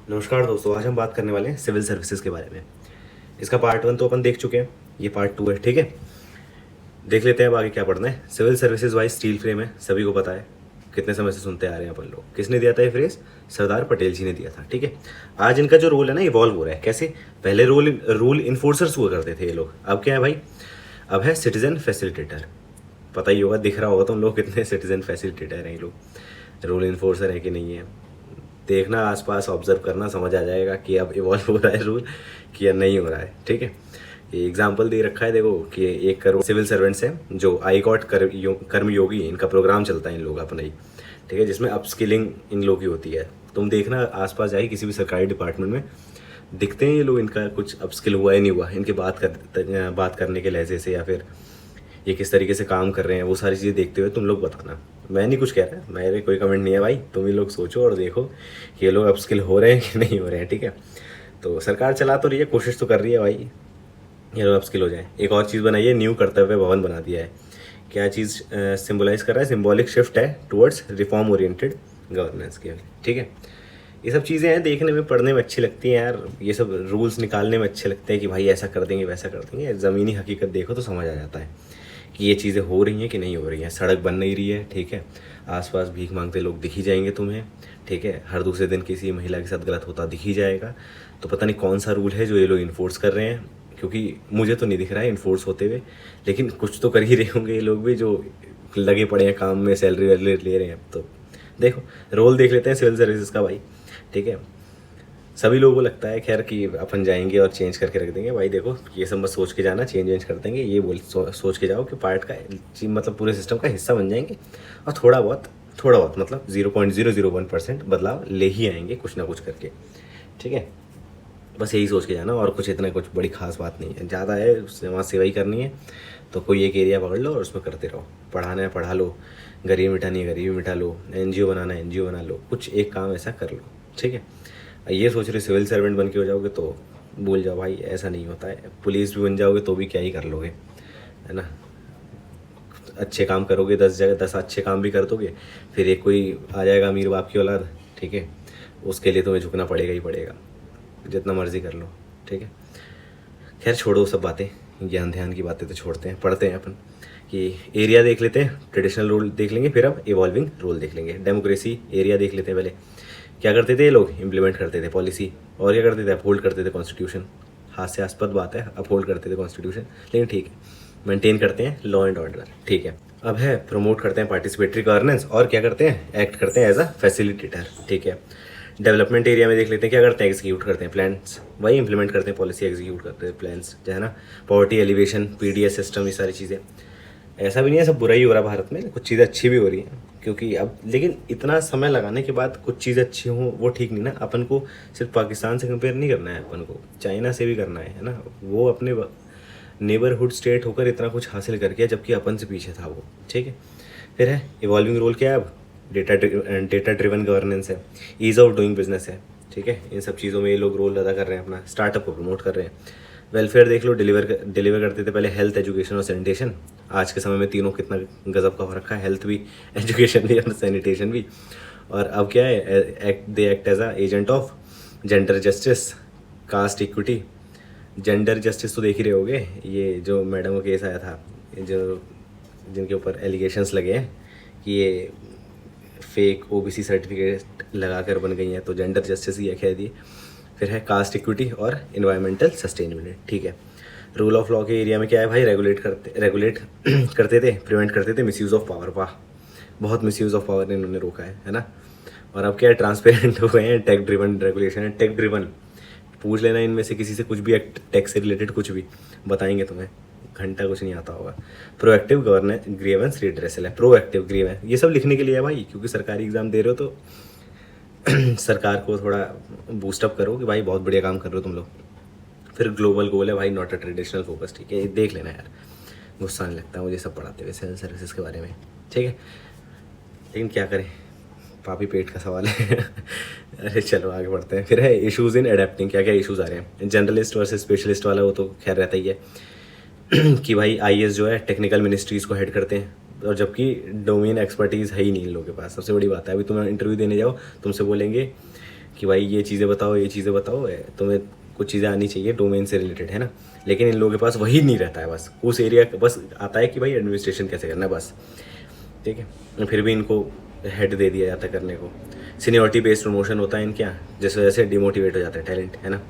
नमस्कार दोस्तों, आज हम बात करने वाले हैं सिविल सर्विसेज के बारे में। इसका पार्ट 1 तो अपन देख चुके हैं, ये पार्ट 2 है। ठीक है, देख लेते हैं अब आगे क्या पढ़ना है। Civil services wise steel frame है, सभी को पता है, कितने समय से सुनते आ रहे हैं अपन लोग। किसने दिया था ये फ्रेज? सरदार पटेल जी ने दिया था। ठीक है, आज इनका जो रोल है ना इवॉल्व हो रहा है। कैसे? पहले रूल इन्फोर्सर्स हुआ करते थे ये लोग, अब क्या है भाई? अब है सिटीजन फैसिलिटेटर। पता ही होगा, दिख रहा होगा तुम लोग कितने सिटीजन फैसिलिटेटर हैं ये लोग। रूल इन्फोर्सर है कि नहीं है, देखना आसपास, ऑब्जर्व करना, समझ आ जाएगा कि अब इवॉल्व हो रहा है रूल कि या नहीं हो रहा है। ठीक है, ये एग्जाम्पल दे रखा है देखो कि 1 करोड़ सिविल सर्वेंट्स हैं जो आई गॉट कर्मयोगी, इनका प्रोग्राम चलता है इन लोग अपना ही। ठीक है, जिसमें अपस्किलिंग इन लोग की होती है। तुम देखना आसपास जाए किसी भी सरकारी डिपार्टमेंट में, दिखते हैं ये लोग, इनका कुछ अपस्किल हुआ है नहीं हुआ, इनके बात करने के लहजे से, या फिर ये किस तरीके से काम कर रहे हैं, वो सारी चीज़ें देखते हुए तुम लोग बताना। मैं नहीं कुछ कह रहा, मेरे कोई कमेंट नहीं है भाई, तुम ही लोग सोचो और देखो कि ये लोग अपस्किल हो रहे हैं कि नहीं हो रहे हैं। ठीक है, तो सरकार चला तो रही है, कोशिश तो कर रही है भाई ये लोग अपस्किल हो जाए। एक और चीज़ बनाई है, न्यू कर्तव्य भवन बना दिया है। क्या चीज़ सिम्बलाइज कर रहा है? सिम्बॉलिक शिफ्ट है टुवर्ड्स रिफॉर्म ओरिएंटेड गवर्नेंस के। ठीक है, ये सब चीज़ें हैं, देखने में पढ़ने में अच्छी लगती हैं यार। ये सब रूल्स निकालने में अच्छे लगते हैं कि भाई ऐसा कर देंगे वैसा कर देंगे। ज़मीनी हकीकत देखो तो समझ आ जाता है कि ये चीज़ें हो रही हैं कि नहीं हो रही हैं। सड़क बन नहीं रही है, ठीक है, आसपास भीख मांगते लोग दिख ही जाएंगे तुम्हें। ठीक है, हर दूसरे दिन किसी महिला के साथ गलत होता दिख ही जाएगा। तो पता नहीं कौन सा रूल है जो ये लोग इन्फोर्स कर रहे हैं, क्योंकि मुझे तो नहीं दिख रहा है इन्फोर्स होते हुए। लेकिन कुछ तो कर ही रहे होंगे ये लोग भी, जो लगे पड़े हैं काम में, सैलरी वैलरी ले रहे हैं। तो देखो, रोल देख लेते हैं सिविल सर्विसेज का भाई। ठीक है, सभी लोगों को लगता है खैर कि अपन जाएंगे और चेंज करके रख देंगे। भाई देखो, ये सब मत सोच के जाना चेंज वेंज कर देंगे, ये सोच के जाओ कि पार्ट का, मतलब पूरे सिस्टम का हिस्सा बन जाएंगे। और थोड़ा बहुत मतलब 0.001% बदलाव ले ही आएंगे कुछ ना कुछ करके। ठीक है, बस यही सोच के जाना, और कुछ इतना कुछ बड़ी खास बात नहीं है। ज़्यादा है वहाँ सेवा ही करनी है तो कोई एक एरिया पकड़ लो और उसमें करते रहो। पढ़ाना है पढ़ा लो, गरीबी मिटानी है गरीबी मिटा लो, एनजीओ बनाना है एनजीओ बना लो, कुछ एक काम ऐसा कर लो। ठीक है, ये सोच रहे सिविल सर्वेंट बन के हो जाओगे तो भूल जाओ भाई, ऐसा नहीं होता है। पुलिस भी बन जाओगे तो भी क्या ही कर लोगे, है ना। अच्छे काम करोगे, 10 जगह 10 अच्छे काम भी कर दोगे, फिर एक कोई आ जाएगा अमीर बाप की औलाद, ठीक है, उसके लिए तुम्हें झुकना पड़ेगा ही पड़ेगा, जितना मर्जी कर लो। ठीक है, खैर छोड़ो सब बातें, ज्ञान ध्यान की बातें तो छोड़ते हैं, पढ़ते हैं अपन कि एरिया देख लेते हैं। ट्रेडिशनल रोल देख लेंगे, फिर अब इवॉल्विंग रोल देख लेंगे। डेमोक्रेसी एरिया देख लेते हैं पहले। क्या करते थे ये लोग? इम्प्लीमेंट करते थे पॉलिसी, और क्या करते थे? अपहोल्ड करते थे कॉन्स्टिट्यूशन। हास्यास्पद बात है, अपहोल्ड करते थे कॉन्स्टिट्यूशन, लेकिन ठीक है, मेंटेन करते हैं लॉ एंड ऑर्डर। ठीक है, अब है प्रमोट करते हैं पार्टिसिपेटरी गवर्नेंस, और क्या करते हैं? एक्ट करते हैं एज अ फैसिलिटेटर। ठीक है, डेवलपमेंट एरिया में देख लेते हैं क्या करते हैं? एग्जीक्यूट करते हैं प्लान्स, वही इंप्लीमेंट करते हैं पॉलिसी, एग्जीक्यूट करते हैं प्लान्स, जो है ना। पॉवर्टी एलिवेशन, पीडीएस सिस्टम, ये सारी चीज़ें। ऐसा भी नहीं है सब बुरा ही हो रहा भारत में, कुछ चीज़ें अच्छी भी हो रही हैं, क्योंकि अब लेकिन इतना समय लगाने के बाद कुछ चीज़ें अच्छी हों वो ठीक नहीं ना। अपन को सिर्फ पाकिस्तान से कंपेयर नहीं करना है, अपन को चाइना से भी करना है ना। वो अपने नेबरहुड स्टेट होकर इतना कुछ हासिल करके, जबकि अपन से पीछे था वो। ठीक है, फिर है इवॉल्विंग रोल क्या है अब? डेटा ड्रिवन गवर्नेंस है, ईज ऑफ डूइंग बिजनेस है। ठीक है, इन सब चीज़ों में ये लोग रोल अदा कर रहे हैं अपना, स्टार्टअप को प्रमोट कर रहे हैं। वेलफेयर देख लो, डिलीवर करते थे पहले हेल्थ, एजुकेशन और सैनिटेशन। आज के समय में तीनों कितना गजब का हो रखा है, हेल्थ भी, एजुकेशन भी और सैनिटेशन भी। और अब क्या है? They act as a agent of gender justice, caste equity. Gender justice तो देख ही रहे होगे, ये जो मैडम का केस आया था, ये जो जिनके ऊपर एलिगेशंस लगे हैं कि ये फेक ओबीसी सर्टिफिकेट लगा कर बन गई हैं, तो जेंडर जस्टिस ही कह दिए। फिर है कास्ट इक्विटी और इन्वायरमेंटल सस्टेनेबिलिटी। ठीक है, रूल ऑफ लॉ के एरिया में क्या है भाई? रेगुलेट करते थे, प्रिवेंट करते थे मिसयूज़ ऑफ पावर। वाह, बहुत मिसयूज़ ऑफ पावर इन्होंने रोका है ना। और अब क्या है? ट्रांसपेरेंट हो गए हैं, टेक ड्रिवन रेगुलेशन है, टेक ड्रिवन। पूछ लेना इनमें से किसी से कुछ भी, टैक्स से रिलेटेड कुछ भी बताएंगे तुम्हें, घंटा कुछ नहीं आता होगा। प्रोएक्टिव गवर्नेंस, ग्रीवेंस रिड्रेसल है, प्रोएक्टिव ग्रीवेंस, ये सब लिखने के लिए है भाई, क्योंकि सरकारी एग्जाम दे रहे हो तो सरकार को थोड़ा बूस्टअप करो कि भाई बहुत बढ़िया काम कर रहे हो तुम लोग। फिर ग्लोबल गोल है भाई, नॉट अ ट्रेडिशनल फोकस। ठीक है, ये देख लेना यार, गुस्सा नहीं लगता मुझे सब पढ़ाते हुए सिविल सर्विसेज के बारे में। ठीक है, लेकिन क्या करें, पापी पेट का सवाल है। अरे चलो आगे बढ़ते हैं। फिर है इशूज़ इन अडेप्टिंग, क्या क्या इशूज़ आ रहे हैं? जनरलिस्ट वर्सेस स्पेशलिस्ट वाला वो तो खैर रहता ही है कि भाई आईएएस जो है टेक्निकल मिनिस्ट्रीज़ को हेड करते हैं, और जबकि डोमेन एक्सपर्टीज़ है ही नहीं इन लोगों के पास। सबसे बड़ी बात है, अभी तुम्हें इंटरव्यू देने जाओ, तुमसे बोलेंगे कि भाई ये चीज़ें बताओ, ये चीज़ें बताओ, तुम्हें कुछ चीज़ें आनी चाहिए डोमेन से रिलेटेड, है ना। लेकिन इन लोगों के पास वही नहीं रहता है, बस उस एरिया बस आता है कि भाई एडमिनिस्ट्रेशन कैसे करना है बस, ठीक है। फिर भी इनको हेड दे दिया जाता है करने को। सीनियरिटी बेस्ड प्रमोशन होता है इनके यहाँ, जिस वजह से डिमोटिवेट हो जाता है टैलेंट, है ना।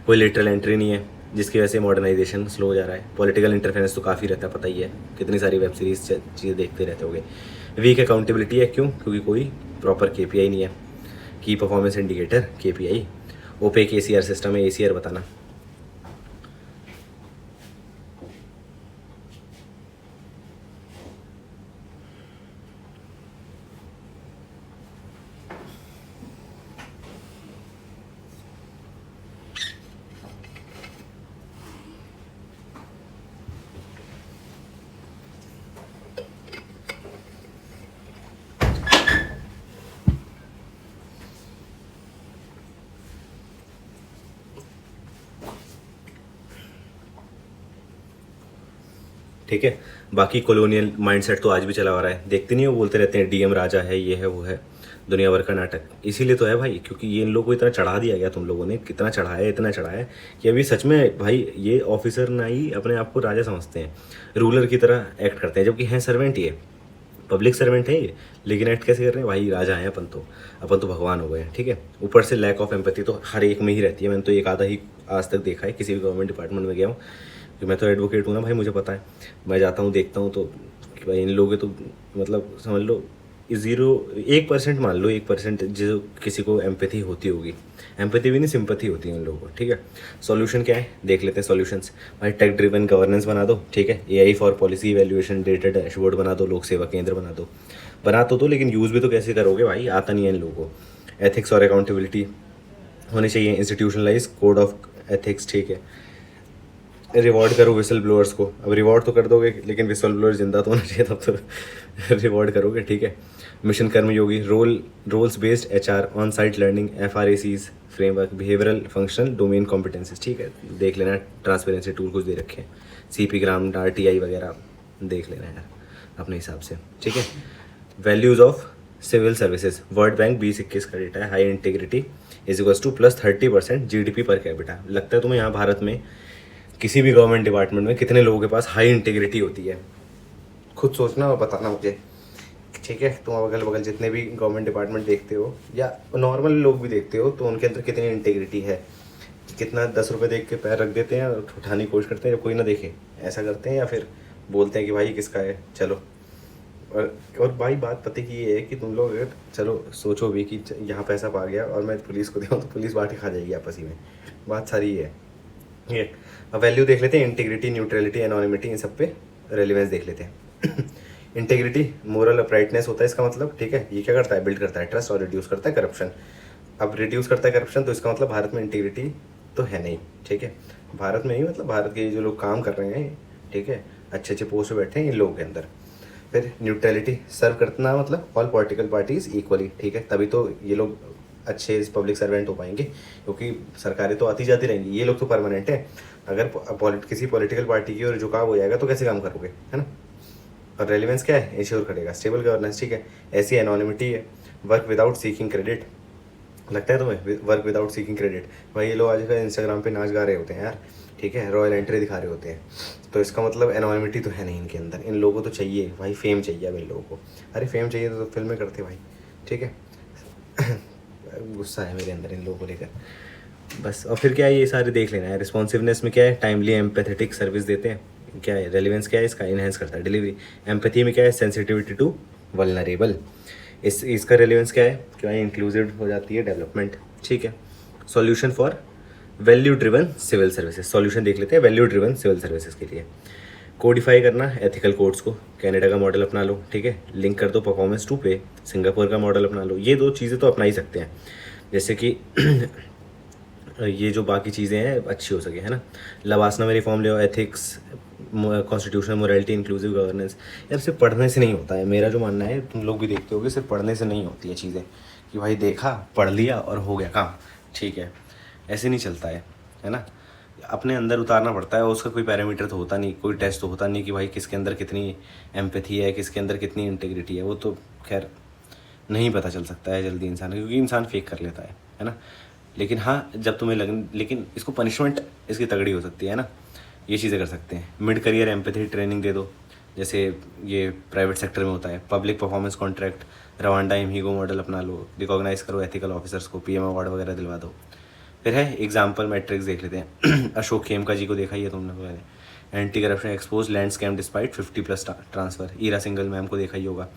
कोई लेटरल एंट्री नहीं है, जिसकी वजह से मॉडर्नाइजेशन स्लो हो जा रहा है। पॉलिटिकल इंटरफेरेंस तो काफ़ी रहता है, पता ही है, कितनी सारी वेब सीरीज चीज़ें देखते रहते होगे। वीक अकाउंटेबिलिटी है, क्यों? क्योंकि कोई प्रॉपर KPI नहीं है, key performance indicator KPI। Opaque ACR system है, ACR बताना। ठीक है। बाकी कॉलोनियल माइंडसेट तो आज भी चला आ रहा है, देखते नहीं हो, बोलते रहते हैं DM राजा है, ये है वो है, दुनिया भर का नाटक। इसीलिए तो है भाई, क्योंकि ये इन लोगों को इतना चढ़ा दिया गया, तुम लोगों ने कितना चढ़ाया, इतना चढ़ाया कि अभी सच में भाई ये ऑफिसर ना ही अपने आप को राजा समझते हैं, रूलर की तरह एक्ट करते हैं, जबकि हैं सर्वेंट, ये पब्लिक सर्वेंट है ये, लेकिन एक्ट कैसे कर रहे हैं भाई, राजा हैं अपन तो भगवान हो गए हैं, ठीक है। ऊपर से लैक ऑफ एम्पैथी तो हर एक में ही रहती है। मैंने तो एक आधा ही आज तक देखा है किसी भी गवर्नमेंट डिपार्टमेंट में गया हूँ, कि मैं तो एडवोकेट हूँ ना भाई, मुझे पता है। मैं जाता हूँ, देखता हूँ, तो कि भाई इन लोगों के तो मतलब समझ लो 1% मान लो, 1% जो किसी को एम्पैथी होती होगी, एम्पैथी भी नहीं, सिंपैथी होती है इन लोगों को, ठीक है। सॉल्यूशन क्या है, देख लेते हैं सॉल्यूशंस। भाई टेक ड्रिवन गवर्नेंस बना दो, ठीक है। AI for policy evaluation, data dashboard बना दो, लोक सेवा केंद्र बना तो दो, लेकिन यूज़ भी तो कैसे करोगे भाई, आता नहीं है इन लोगों को। एथिक्स और अकाउंटेबिलिटी होनी चाहिए, इंस्टीट्यूशनलाइज कोड ऑफ एथिक्स, ठीक है। रिवॉर्ड करो विसल ब्लोअर्स को। अब रिवॉर्ड तो कर दोगे, लेकिन विसल ब्लोअर जिंदा तो होना चाहिए, तब तो रिवॉर्ड करोगे, ठीक है। Mission Karmayogi, roles based HR, on site learning, FRACs framework, behavioural functional domain competencies, ठीक है। देख लेना, ट्रांसपेरेंसी टूल कुछ दे रखे हैं, CP ग्राम, RTI वगैरह देख लेना यार अपने हिसाब से, ठीक है। Values of civil services, world bank 2021 का डेटा है, high integrity is equals to +30% GDP per capita. लगता है तुम्हें यहाँ भारत में किसी भी गवर्नमेंट डिपार्टमेंट में कितने लोगों के पास हाई इंटीग्रिटी होती है, खुद सोचना और बताना मुझे, ठीक है। तुम अगल बगल जितने भी गवर्नमेंट डिपार्टमेंट देखते हो या नॉर्मल लोग भी देखते हो, तो उनके अंदर कितनी इंटीग्रिटी है, कितना 10 रुपये देख के पैर रख देते हैं और उठाने की कोशिश करते हैं जब कोई ना देखे, ऐसा करते हैं, या फिर बोलते हैं कि भाई किसका है, चलो। और भाई बात पता की ये है कि तुम लोग अगर चलो सोचो भी कि यहाँ पैसा पा गया और मैं पुलिस को दूँ तो पुलिस बांट के खा जाएगी आपस ही में, बात सारी ये है, ठीक है। अब वैल्यू देख लेते हैं, इंटीग्रिटी, न्यूट्रलिटी, एनोनिमिटी, इन सब पे रेलिवेंस देख लेते हैं। इंटीग्रिटी मोरल अपराइटनेस होता है इसका मतलब, ठीक है। ये क्या करता है, बिल्ड करता है ट्रस्ट और रिड्यूस करता है करप्शन। अब रिड्यूस करता है करप्शन, तो इसका मतलब भारत में इंटीग्रिटी तो है नहीं, ठीक है। भारत में ही मतलब भारत के जो लोग काम कर रहे हैं, ठीक है, अच्छे अच्छे पोस्ट पे बैठे हैं इन लोगों के अंदर। फिर न्यूट्रलिटी, सर्व करना मतलब ऑल पॉलिटिकल पार्टीज इक्वली, ठीक है। तभी तो ये लोग अच्छे पब्लिक सर्वेंट हो पाएंगे, क्योंकि सरकारें तो आती जाती रहेंगी, ये लोग तो परमानेंट है। अगर किसी पॉलिटिकल पार्टी की ओर झुकाव हो जाएगा तो कैसे काम करोगे, है ना। और रेलिवेंस क्या है, इंश्योर करेगा स्टेबल गवर्नेंस, ठीक है। ऐसी एनोनिमिटी है, वर्क विदाउट सीकिंग क्रेडिट। लगता है तुम्हें वर्क विदाउट सीकिंग क्रेडिट, भाई ये लोग आजकल इंस्टाग्राम पे नाच गा रहे होते हैं यार, ठीक है, रॉयल एंट्री दिखा रहे होते हैं, तो इसका मतलब एनोनिमिटी तो है नहीं इनके अंदर। इन लोगों को तो चाहिए भाई फेम, चाहिए अब इन लोगों को। अरे फेम चाहिए तो फिल्में करते भाई, ठीक है। गुस्सा है मेरे अंदर इन लोगों को लेकर, बस। और फिर क्या है, ये सारे देख लेना है। रिस्पॉन्सिवनेस में क्या है, टाइमली एम्पैथेटिक सर्विस देते हैं, क्या है। रेलिवेंस क्या है इसका, इनहेंस करता है डिलीवरी। एम्पैथी में क्या है, सेंसिटिविटी टू वल्नरेबल। इसका रेलिवेंस क्या है, क्या इंक्लूसिव हो जाती है डेवलपमेंट, ठीक है। Solution for value driven civil services, solution देख लेते हैं वैल्यू ड्रिवन सिविल सर्विसेज के लिए। कोडिफाई करना एथिकल कोड्स को, कनाडा का मॉडल अपना लो, ठीक है। लिंक कर दो परफॉर्मेंस टू पे, सिंगापुर का मॉडल अपना लो। ये दो चीज़ें तो अपना ही सकते हैं, जैसे कि ये जो बाकी चीज़ें हैं अच्छी हो सके, है ना। लवासना में रिफॉर्म ले, ethics, constitutional morality, inclusive governance. यार सिर्फ पढ़ने से नहीं होता है, मेरा जो मानना है, तुम लोग भी देखते होगे, सिर्फ पढ़ने से नहीं होती है चीज़ें, कि भाई देखा पढ़ लिया और हो गया काम, ठीक है, ऐसे नहीं चलता है ना। अपने अंदर उतारना पड़ता है, उसका कोई पैरामीटर तो होता नहीं, कोई टेस्ट तो होता नहीं कि भाई किसके अंदर कितनी एम्पैथी है, किसके अंदर कितनी इंटीग्रिटी है। वो तो खैर नहीं पता चल सकता है जल्दी इंसान, क्योंकि इंसान फेक कर लेता है ना। लेकिन हाँ जब तुम्हें लेकिन इसको पनिशमेंट इसकी तगड़ी हो सकती है ना, ये चीज़ें कर सकते हैं। मिड करियर एम्पैथी ट्रेनिंग दे दो, जैसे ये प्राइवेट सेक्टर में होता है। पब्लिक परफॉर्मेंस कॉन्ट्रैक्ट, रवांडा हीगो मॉडल अपना लो, रिकॉग्नाइज करो एथिकल ऑफिसर्स को, पीएम अवार्ड वगैरह दिलवा दो। फिर है एग्जाम्पल मैट्रिक्स देख लेते हैं। अशोक खेमका जी को देखा ही है तुमने पहले, anti corruption expose land scam despite 50+ transfer. Ira Singhal ma'am को देखा ही होगा।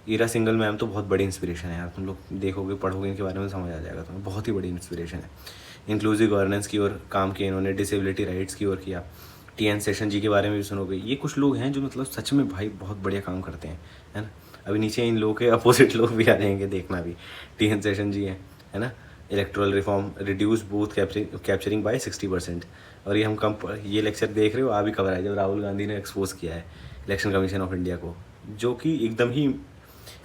ईरा सिंगल मैम तो बहुत बड़ी इंस्पिरेशन है यार, तुम लोग देखोगे पढ़ोगे इनके बारे में समझ आ जाएगा तुम्हें, बहुत ही बड़ी इंस्पिरेशन है। इंक्लूसिव गवर्नेंस की ओर काम किया इन्होंने, डिसेबिलिटी राइट्स की ओर किया। टीएन सेशन जी के बारे में भी सुनोगे। ये कुछ लोग हैं जो मतलब सच में भाई बहुत बढ़िया काम करते हैं, है ना। अभी नीचे इन लोगों के अपोजिट लोग भी आ जाएंगे, देखना भी। टीएन सेशन जी हैं, है ना। Electoral reform reduce booth capturing by 60%। और ये हम कम ये लेक्चर देख रहे हो आ भी कवर है जब राहुल गांधी ने एक्सपोज किया है इलेक्शन कमीशन ऑफ इंडिया को, जो कि एकदम ही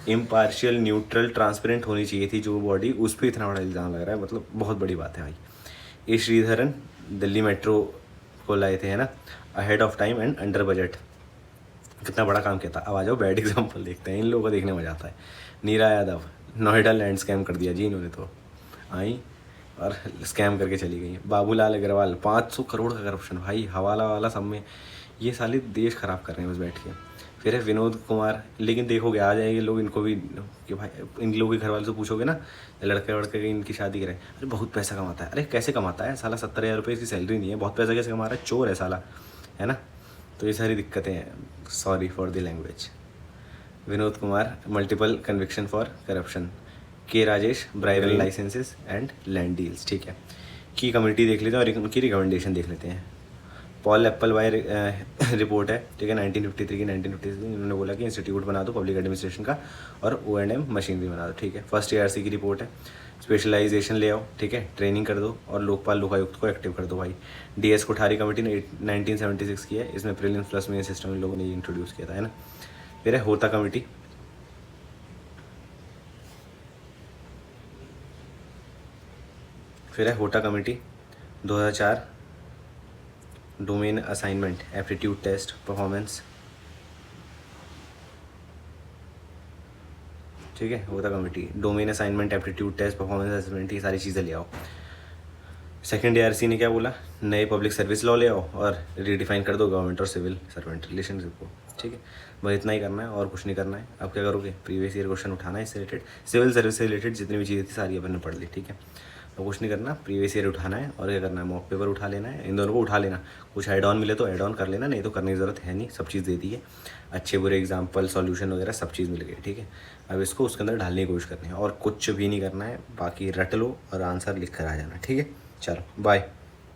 इम्पार्शियल न्यूट्रल ट्रांसपेरेंट होनी चाहिए थी जो बॉडी, उस पर इतना बड़ा इल्ज़ाम लग रहा है, मतलब बहुत बड़ी बात है भाई। ए श्रीधरन दिल्ली मेट्रो को लाए थे, है ना, ahead of time and under budget. कितना बड़ा काम किया था। अब आ जाओ बैड एग्जाम्पल देखते हैं, इन लोगों को देखने में मजा आता है। नीरा यादव, नोएडा लैंड स्कैम कर दिया जी इन्होंने, तो आई और स्कैम करके चली गई। बाबूलाल अग्रवाल 500 करोड़ का करप्शन भाई, हवाला वाला सब में, ये साले देश ख़राब कर रहे हैं बस बैठ के। फिर है विनोद कुमार, लेकिन देखोगे आ जाएंगे लोग इनको भी कि भाई इन लोगों के घर वाले से पूछोगे ना, लड़के वड़के की इनकी शादी करें, अरे बहुत पैसा कमाता है। अरे कैसे कमाता है साला, 70,000 रुपये इसकी सैलरी नहीं है, बहुत पैसा कैसे कमा रहा है, चोर है साला, है ना। तो ये सारी दिक्कतें हैं, sorry for the language. Vinod Kumar multiple conviction for corruption. K Rajesh bridal licenses and land deals, ठीक है। की कमेटी देख लेते हैं और उनकी रिकमेंडेशन देख लेते हैं। पॉल एप्पल वाई रिपोर्ट है, ठीक है, 1953 की 1953। इन्होंने बोला कि इंस्टीट्यूट बना दो पब्लिक एडमिनिस्ट्रेशन का और O&M मशीनरी बना दो, ठीक है। फर्स्ट ARC की रिपोर्ट है, स्पेशलाइजेशन ले आओ, ठीक है, ट्रेनिंग कर दो और लोकपाल लोकायुक्त को एक्टिव कर दो भाई। DS कोठारी कमेटी ने 1976 की है, इसमें prelims plus main system in लोगों ने इंट्रोड्यूस किया था, है ना। फिर है होता कमेटी, फिर है Hota committee 2004, domain assignment aptitude test performance, ठीक है। Hota committee domain assignment aptitude test performance assessment, ये सारी चीज़ें ले आओ। सेकेंड ARC ने क्या बोला, नए पब्लिक सर्विस लॉ ले आओ और रीडिफाइन कर दो गवर्नमेंट और सिविल सर्वेंट रिलेशनशिप को, ठीक है। बस इतना ही करना है और कुछ नहीं करना है। अब क्या करोगे, प्रीवियस ईयर क्वेश्चन उठाना है इससे रिलेटेड, सिविल सर्विस से रिलेटेड जितनी भी चीज़ें थी सारी अपन ने पढ़ ली, ठीक है। तो कुछ नहीं करना, प्रीवियस ईयर उठाना है और क्या करना है, मॉक पेपर उठा लेना है, इन दोनों को उठा लेना। कुछ ऐड ऑन मिले तो ऐड ऑन कर लेना, नहीं तो करने की ज़रूरत है नहीं, सब चीज़ दे दी है। अच्छे बुरे एग्जाम्पल सॉल्यूशन वगैरह सब चीज़ मिल गई, ठीक है। अब इसको उसके अंदर ढालने की कोशिश करनी है और कुछ भी नहीं करना है, बाकी रट लो और आंसर लिख कर आ जाना, ठीक है। चलो बाय।